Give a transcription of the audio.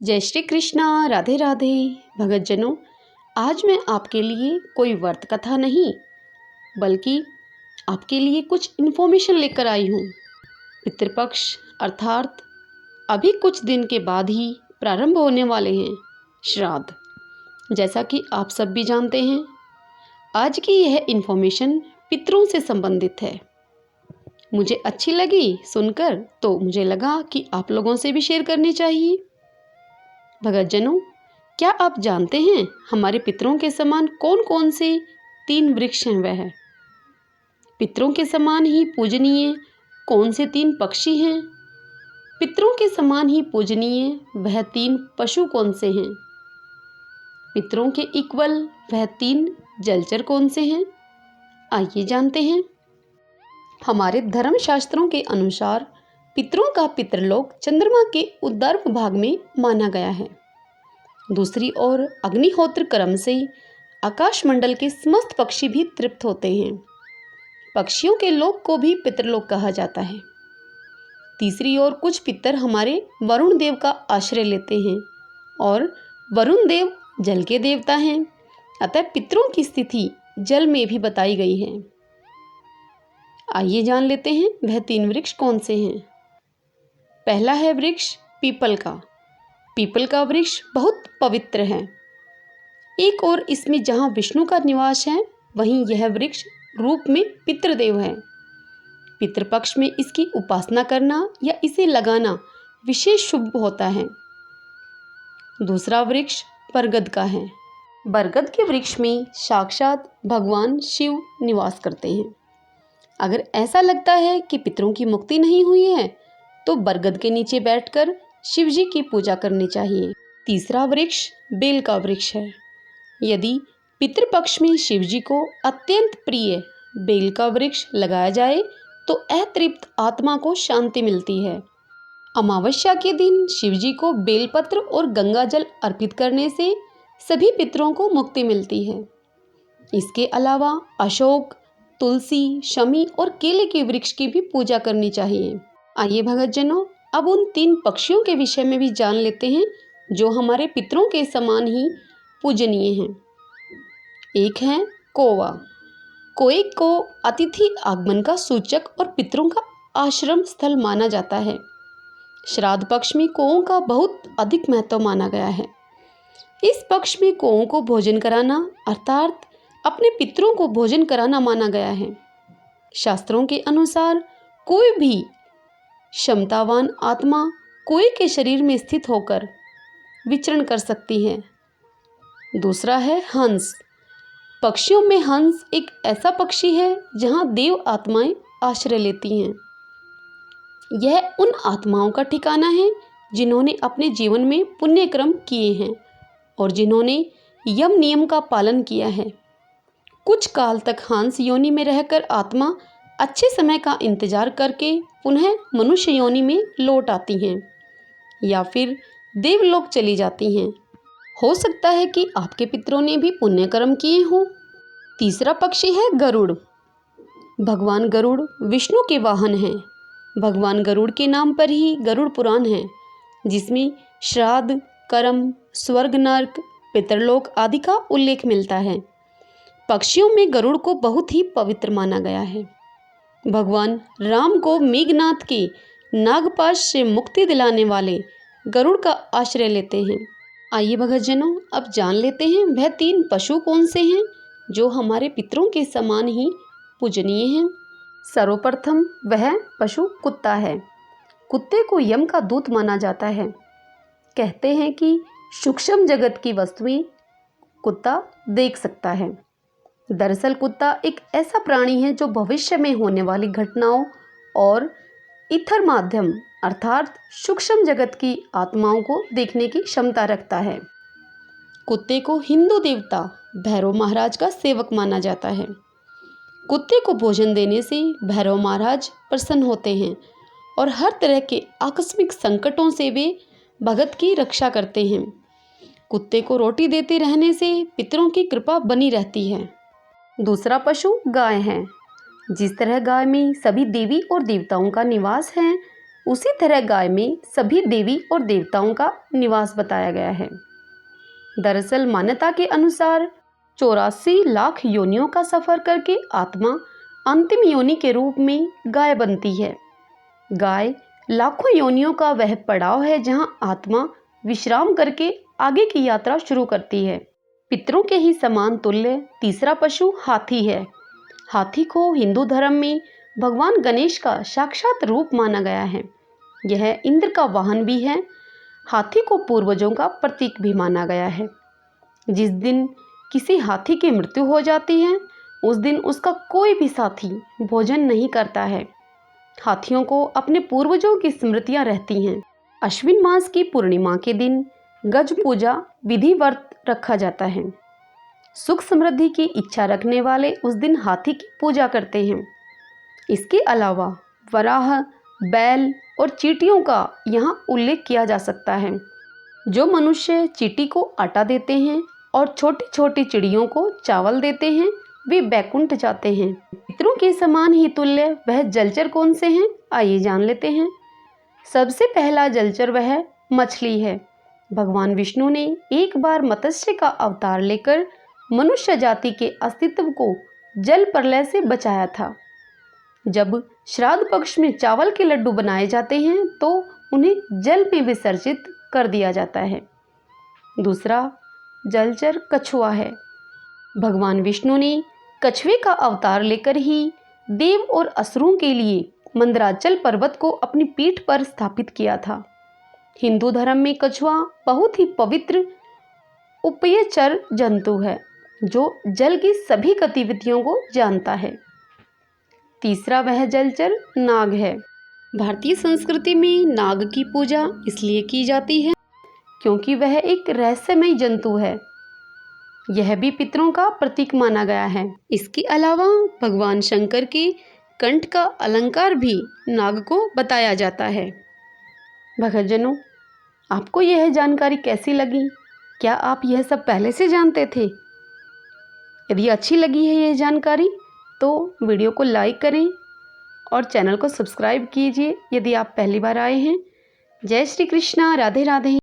जय श्री कृष्णा। राधे राधे। भगतजनों, आज मैं आपके लिए कोई व्रत कथा नहीं बल्कि आपके लिए कुछ इन्फॉर्मेशन लेकर आई हूँ। पितृपक्ष अर्थात अभी कुछ दिन के बाद ही प्रारंभ होने वाले हैं श्राद्ध। जैसा कि आप सब भी जानते हैं, आज की यह इन्फॉर्मेशन पितरों से संबंधित है। मुझे अच्छी लगी सुनकर, तो मुझे लगा कि आप लोगों से भी शेयर करनी चाहिए। भगतजनों, क्या आप जानते हैं हमारे पितरों के समान कौन कौन से 3 वृक्ष हैं? वह पितरों के समान ही पूजनीय कौन से 3 पक्षी हैं? पितरों के समान ही पूजनीय वह 3 पशु कौन से हैं? पितरों के इक्वल वह 3 जलचर कौन से हैं? आइए जानते हैं। हमारे धर्मशास्त्रों के अनुसार पितरों का पितरलोक चंद्रमा के ऊर्ध्व भाग में माना गया है। दूसरी ओर अग्निहोत्र कर्म से आकाशमंडल के समस्त पक्षी भी तृप्त होते हैं। पक्षियों के लोक को भी पितरलोक कहा जाता है। तीसरी ओर कुछ पितर हमारे वरुण देव का आश्रय लेते हैं और वरुण देव जल के देवता हैं, अतः पितरों की स्थिति जल में भी बताई गई है। आइए जान लेते हैं वह 3 वृक्ष कौन से हैं। पहला है वृक्ष पीपल का। पीपल का वृक्ष बहुत पवित्र है। एक और इसमें जहाँ विष्णु का निवास है, वहीं यह वृक्ष रूप में पितृदेव है। पितृपक्ष में इसकी उपासना करना या इसे लगाना विशेष शुभ होता है। दूसरा वृक्ष बरगद का है। बरगद के वृक्ष में साक्षात भगवान शिव निवास करते हैं। अगर ऐसा लगता है कि पितरों की मुक्ति नहीं हुई है, तो बरगद के नीचे बैठकर शिव जी की पूजा करनी चाहिए। तीसरा वृक्ष बेल का वृक्ष है। यदि पितृपक्ष में शिव जी को अत्यंत प्रिय बेल का वृक्ष लगाया जाए तो अतृप्त आत्मा को शांति मिलती है। अमावस्या के दिन शिव जी को बेलपत्र और गंगा जल अर्पित करने से सभी पितरों को मुक्ति मिलती है। इसके अलावा अशोक, तुलसी, शमी और केले के वृक्ष की भी पूजा करनी चाहिए। आइए भगतजनों, अब उन 3 पक्षियों के विषय में भी जान लेते हैं जो हमारे पितरों के समान ही पूजनीय हैं। एक है कौवा। कोए को अतिथि आगमन का सूचक और पितरों का आश्रम स्थल माना जाता है। श्राद्ध पक्ष में कौओं का बहुत अधिक महत्व माना गया है। इस पक्ष में कौओं को भोजन कराना अर्थात अपने पितरों को भोजन कराना माना गया है। शास्त्रों के अनुसार कोई भी क्षमतावान आत्मा कोई के शरीर में स्थित होकर विचरण कर सकती है। दूसरा है हंस। पक्षियों में हंस एक ऐसा पक्षी है जहां देव आत्माएं आश्रय लेती हैं। यह उन आत्माओं का ठिकाना है जिन्होंने अपने जीवन में पुण्य कर्म किए हैं और जिन्होंने यम नियम का पालन किया है। कुछ काल तक हंस योनि में रहकर आत्मा अच्छे समय का इंतजार करके पुनः मनुष्य योनि में लौट आती हैं या फिर देवलोक चली जाती हैं। हो सकता है कि आपके पितरों ने भी पुण्य कर्म किए हों। तीसरा पक्षी है गरुड़। भगवान गरुड़ विष्णु के वाहन हैं। भगवान गरुड़ के नाम पर ही गरुड़ पुराण है, जिसमें श्राद्ध, कर्म, स्वर्ग, नर्क, पितरलोक आदि का उल्लेख मिलता है। पक्षियों में गरुड़ को बहुत ही पवित्र माना गया है। भगवान राम को मेघनाथ के नागपाश से मुक्ति दिलाने वाले गरुड़ का आश्रय लेते हैं। आइए भगतजनों, अब जान लेते हैं वह 3 पशु कौन से हैं जो हमारे पितरों के समान ही पूजनीय हैं। सर्वप्रथम वह पशु कुत्ता है। कुत्ते को यम का दूत माना जाता है। कहते हैं कि सूक्ष्म जगत की वस्तुएं कुत्ता देख सकता है। दरअसल कुत्ता एक ऐसा प्राणी है जो भविष्य में होने वाली घटनाओं और ईथर माध्यम अर्थात सूक्ष्म जगत की आत्माओं को देखने की क्षमता रखता है। कुत्ते को हिंदू देवता भैरव महाराज का सेवक माना जाता है। कुत्ते को भोजन देने से भैरव महाराज प्रसन्न होते हैं और हर तरह के आकस्मिक संकटों से वे भगत की रक्षा करते हैं। कुत्ते को रोटी देते रहने से पितरों की कृपा बनी रहती है। दूसरा पशु गाय है। जिस तरह गाय में सभी देवी और देवताओं का निवास है, उसी तरह गाय में सभी देवी और देवताओं का निवास बताया गया है। दरअसल मान्यता के अनुसार 84 लाख योनियों का सफर करके आत्मा अंतिम योनि के रूप में गाय बनती है। गाय लाखों योनियों का वह पड़ाव है जहां आत्मा विश्राम करके आगे की यात्रा शुरू करती है। पितरों के ही समान तुल्य तीसरा पशु हाथी है। हाथी को हिंदू धर्म में भगवान गणेश का साक्षात रूप माना गया है। यह इंद्र का वाहन भी है। हाथी को पूर्वजों का प्रतीक भी माना गया है। जिस दिन किसी हाथी की मृत्यु हो जाती है उस दिन उसका कोई भी साथी भोजन नहीं करता है। हाथियों को अपने पूर्वजों की स्मृतियां रहती हैं। अश्विन मास की पूर्णिमा के दिन गज पूजा विधि व्रत रखा जाता है। सुख समृद्धि की इच्छा रखने वाले उस दिन हाथी की पूजा करते हैं। इसके अलावा वराह, बैल और चींटियों का यहाँ उल्लेख किया जा सकता है। जो मनुष्य चींटी को आटा देते हैं और छोटी छोटी चिड़ियों को चावल देते हैं वे बैकुंठ जाते हैं। पितरों के समान ही तुल्य वह जलचर कौन से हैं, आइए जान लेते हैं। सबसे पहला जलचर वह मछली है। भगवान विष्णु ने एक बार मत्स्य का अवतार लेकर मनुष्य जाति के अस्तित्व को जल प्रलय से बचाया था। जब श्राद्ध पक्ष में चावल के लड्डू बनाए जाते हैं तो उन्हें जल में विसर्जित कर दिया जाता है। दूसरा जलचर कछुआ है। भगवान विष्णु ने कछुए का अवतार लेकर ही देव और असुरों के लिए मंदराचल पर्वत को अपनी पीठ पर स्थापित किया था। हिंदू धर्म में कछुआ बहुत ही पवित्र उभयचर जंतु है जो जल की सभी गतिविधियों को जानता है। तीसरा वह जलचर नाग है। भारतीय संस्कृति में नाग की पूजा इसलिए की जाती है क्योंकि वह एक रहस्यमय जंतु है। यह भी पितरों का प्रतीक माना गया है। इसके अलावा भगवान शंकर के कंठ का अलंकार भी नाग को बताया जाता है। भक्तजनों, आपको यह जानकारी कैसी लगी? क्या आप यह सब पहले से जानते थे? यदि अच्छी लगी है यह जानकारी तो वीडियो को लाइक करें और चैनल को सब्सक्राइब कीजिए यदि आप पहली बार आए हैं। जय श्री कृष्णा, राधे राधे।